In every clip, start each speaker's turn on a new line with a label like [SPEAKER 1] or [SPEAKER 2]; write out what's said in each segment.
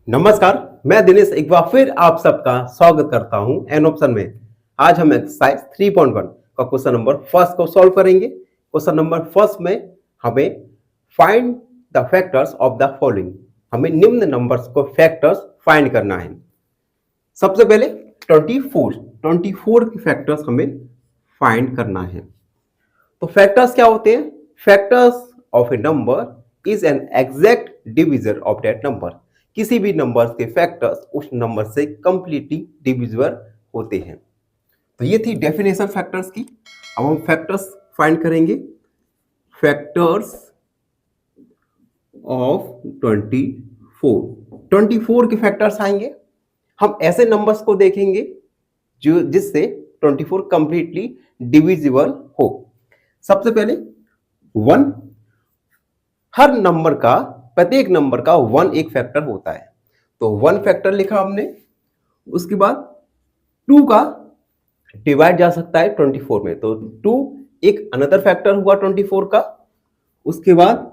[SPEAKER 1] नमस्कार, मैं दिनेश एक बार फिर आप सबका स्वागत करता हूं एन ऑप्शन में। आज हम एक्सरसाइज 3.1 का क्वेश्चन नंबर फर्स्ट को सॉल्व करेंगे। क्वेश्चन नंबर फर्स्ट में हमें find the factors of the following, हमें निम्न नंबर्स को फैक्टर्स फाइंड करना है। सबसे पहले 24 के फैक्टर्स हमें फाइंड करना है। तो फैक्टर्स क्या होते हैं? Factors of A number is an exact division of that number. किसी भी नंबर के फैक्टर्स उस नंबर से कंप्लीटली डिविजिबल होते हैं। तो ये थी डेफिनेशन फैक्टर्स की। अब हम फैक्टर्स फाइंड करेंगे। फैक्टर्स ऑफ 24 के फैक्टर्स आएंगे। हम ऐसे नंबर्स को देखेंगे जो जिससे 24 कंप्लीटली डिविजिबल हो। सबसे पहले 1, हर नंबर का, प्रत्येक नंबर का 1 एक फैक्टर होता है, तो 1 फैक्टर लिखा हमने। उसके बाद 2 का डिवाइड जा सकता है 24 में, तो 2 एक अनदर फैक्टर हुआ 24 का। उसके बाद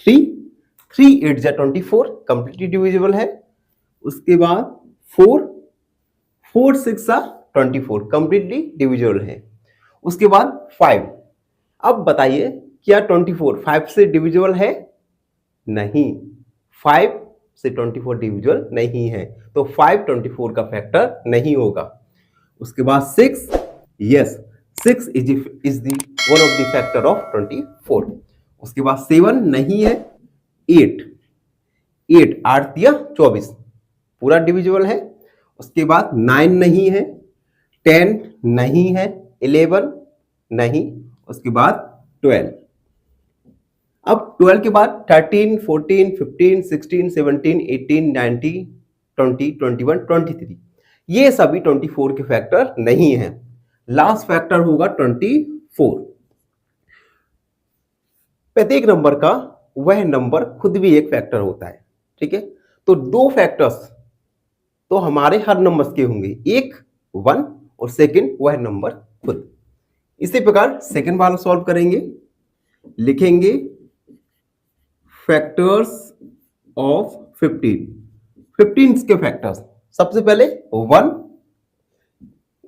[SPEAKER 1] 3 8 जा 24 कंप्लीटली डिविजिबल है। उसके बाद 4 6 जा 24 कंप्लीटली डिविजिबल है। उसके बाद 5। अब बताइए क्या 24 5 से डिविजिबल है? नहीं, 5 से 24 डिविजिबल नहीं है, तो 5 24 का फैक्टर नहीं होगा। उसके बाद 6, yes 6 is the one of the factor of 24। उसके बाद 7 नहीं है। 8 8 24 पूरा डिविजिबल है। उसके बाद 9 नहीं है। 10 नहीं है। 11 नहीं। उसके बाद 12। अब 12 के बाद 13 14 15 16 17 18 19 20 21 23 ये सभी 24 के फैक्टर नहीं है। लास्ट फैक्टर होगा 24। प्रत्येक नंबर का वह नंबर खुद भी एक फैक्टर होता है, ठीक है। तो 2 फैक्टर्स तो हमारे हर नंबर के होंगे, एक 1 और सेकंड वह नंबर खुद। इसी प्रकार सेकंड वाला सॉल्व करेंगे। लिखेंगे फैक्टर्स ऑफ 15 के फैक्टर्स। सबसे पहले 1,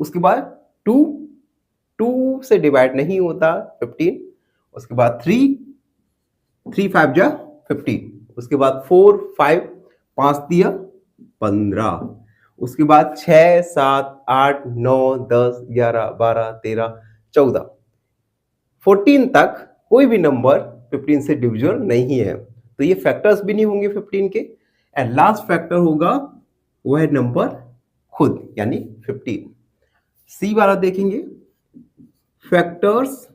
[SPEAKER 1] उसके बाद 2 से डिवाइड नहीं होता 15। उसके बाद 3 5 जा 15। उसके बाद 4 5 5 दिया 15। उसके बाद 6 7 8 9 10 11 12 13 14 14 तक कोई भी नंबर 15 से डिविजिबल नहीं है, तो ये फैक्टर्स भी नहीं होंगे 15 के। एंड लास्ट फैक्टर होगा वह नंबर खुद, यानी 15। सी वाला देखेंगे फैक्टर्स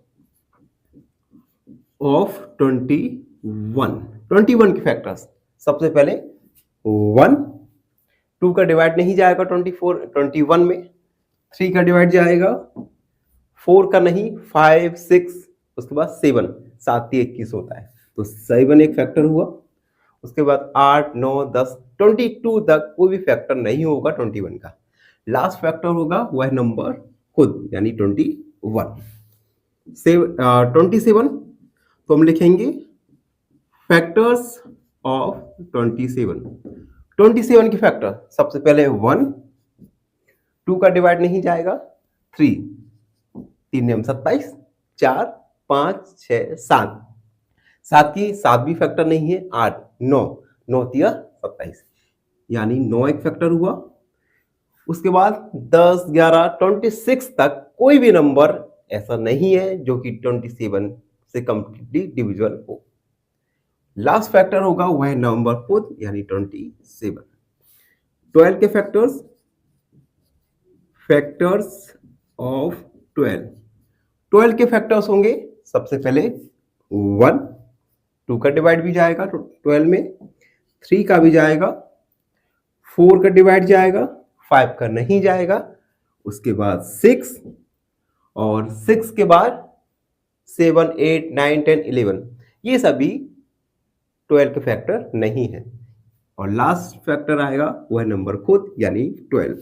[SPEAKER 1] ऑफ 21 के फैक्टर्स। सबसे पहले 1 2 का डिवाइड नहीं जाएगा 21 में। 3 का डिवाइड जाएगा, 4 का नहीं, 5 6। उसके बाद 7 7 21 होता है, तो 7 एक फैक्टर हुआ। उसके बाद 8 9 10 22 तक कोई भी फैक्टर नहीं होगा 21 का। लास्ट फैक्टर होगा वह नंबर खुद, यानी 21। 27 तो हम लिखेंगे फैक्टर्स ऑफ 27 के फैक्टर। सबसे पहले 1 2 का डिवाइड नहीं जाएगा, 3 3 27 4 5 6 7 7 की 7 भी फैक्टर नहीं है। 8 9 9 27, यानी 9 एक फैक्टर हुआ। उसके बाद 10 11 26 तक कोई भी नंबर ऐसा नहीं है जो कि 27 से कंप्लीटली डिविजिबल हो। लास्ट फैक्टर होगा वह नंबर खुद, यानी 27। 12 के फैक्टर्स ऑफ 12 के फैक्टर्स होंगे। सबसे पहले 1 2 का डिवाइड भी जाएगा 12 में, 3 का भी जाएगा, 4 का डिवाइड जाएगा, 5 का नहीं जाएगा। उसके बाद 6 और 6 के बाद 7 8 9 10 11 ये सभी 12 के फैक्टर नहीं है। और लास्ट फैक्टर आएगा वह नंबर खुद, यानी 12।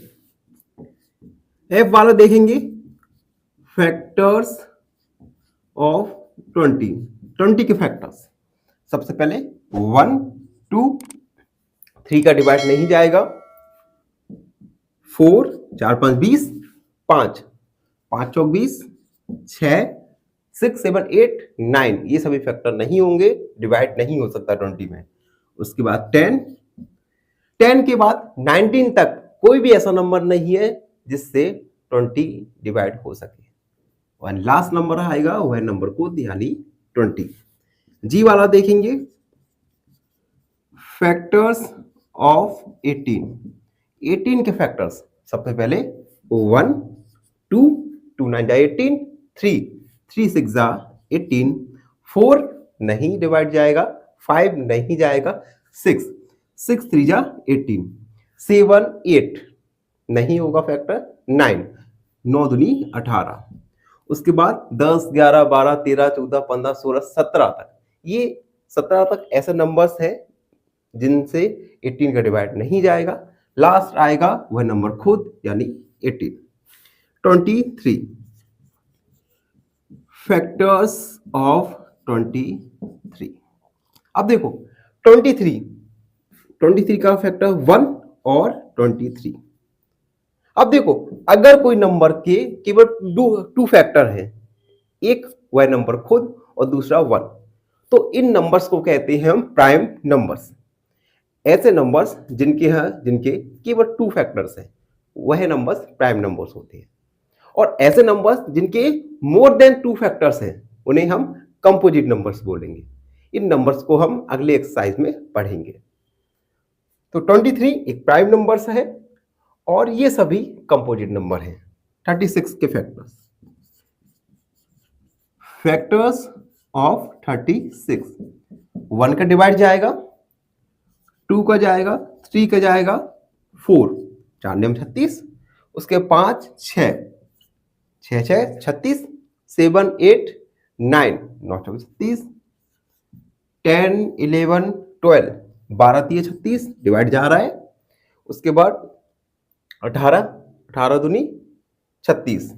[SPEAKER 1] एफ वाला देखेंगे फैक्टर्स ऑफ 20 के फैक्टर्स। सबसे पहले 1 2 3 का डिवाइड नहीं जाएगा, 4 4 5 20, 5 5 चौक 20, 6 6 7 8 9, ये सभी फैक्टर नहीं होंगे, डिवाइड नहीं हो सकता 20 में। उसके बाद 10 10 के बाद 19 तक कोई भी ऐसा नंबर नहीं है जिससे 20 डिवाइड हो सके। और लास्ट नंबर आएगा वह नंबर को यानी 20। जी वाला देखेंगे, फैक्टर्स ऑफ 18 के फैक्टर्स। सबसे पहले 1 2 2 9 जा 18, 3 3 6 जा 18, 4 नहीं डिवाइड जाएगा, 5 नहीं जाएगा, 6 6 3 जा 18, 7 8 नहीं होगा फैक्टर, 9 9 दूनी 18। उसके बाद 10 11 12 13 14 15 16 17 तक, ये 17 तक ऐसे नंबर्स हैं जिनसे 18 का डिवाइड नहीं जाएगा। लास्ट आएगा वह नंबर खुद यानी 18। 23 फैक्टर्स ऑफ 23। अब देखो 23 का फैक्टर 1 और 23। अब देखो अगर कोई नंबर के केवल 2 फैक्टर हैं, एक वह नंबर खुद और दूसरा 1, तो इन नंबर्स को कहते हैं हम प्राइम नंबर्स। ऐसे नंबर्स जिनके केवल 2 फैक्टर्स हैं वह नंबर्स प्राइम नंबर्स होते हैं। और ऐसे नंबर्स जिनके मोर देन 2 फैक्टर्स हैं उन्हें हम कंपोजिट नंबर्स बोलेंगे। इन नंबर्स को हम अगले एक्सरसाइज में पढ़ेंगे। तो 23 एक प्राइम नंबर्स है और ये सभी कंपोजिट नंबर हैं। 36 के फैक्टर्स ऑफ 36। 1 का डिवाइड जाएगा, 2 का जाएगा, 3 का जाएगा, 4 4 9 36, उसके 5 6 6 6 36, 7 8 9 9 36, 10 11 12 12 3 36 डिवाइड जा रहा है। उसके बाद 18 18 दूनी 36,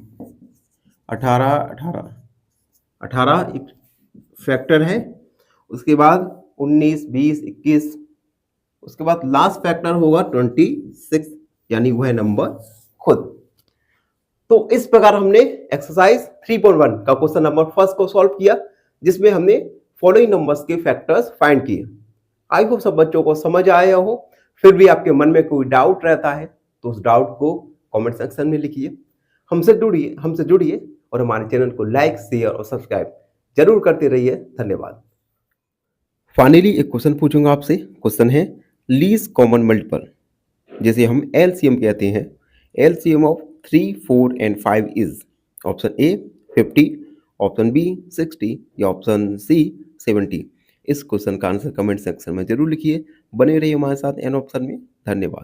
[SPEAKER 1] 18 18 18 एक फैक्टर है। उसके बाद 19 20 21, उसके बाद लास्ट फैक्टर होगा 26 यानी वह नंबर खुद। तो इस प्रकार हमने एक्सरसाइज 3.1 का क्वेश्चन नंबर फर्स्ट को सॉल्व किया, जिसमें हमने फॉलोइंग नंबर्स के फैक्टर्स फाइंड किए। आई होप सब बच्चों को समझ आया हो। फिर भी आपके मन में कोई डाउट रहता है तो उस डाउट को कमेंट सेक्शन में लिखिए। हमसे जुड़िए और हमारे चैनल को लाइक शेयर और सब्सक्राइब जरूर करते रहिए। धन्यवाद। फाइनली एक क्वेश्चन पूछूंगा आपसे। क्वेश्चन है लीस्ट कॉमन मल्टीपल, जैसे हम एलसीएम कहते हैं। LCM of 3 4 and 5 is option A 50, option B 60 या ऑप्शन सी 70। इस क्वेश्चन का आंसर कमेंट सेक्शन में जरूर लिखिए। बने रहिए हमारे साथ एन ऑप्शन में। धन्यवाद।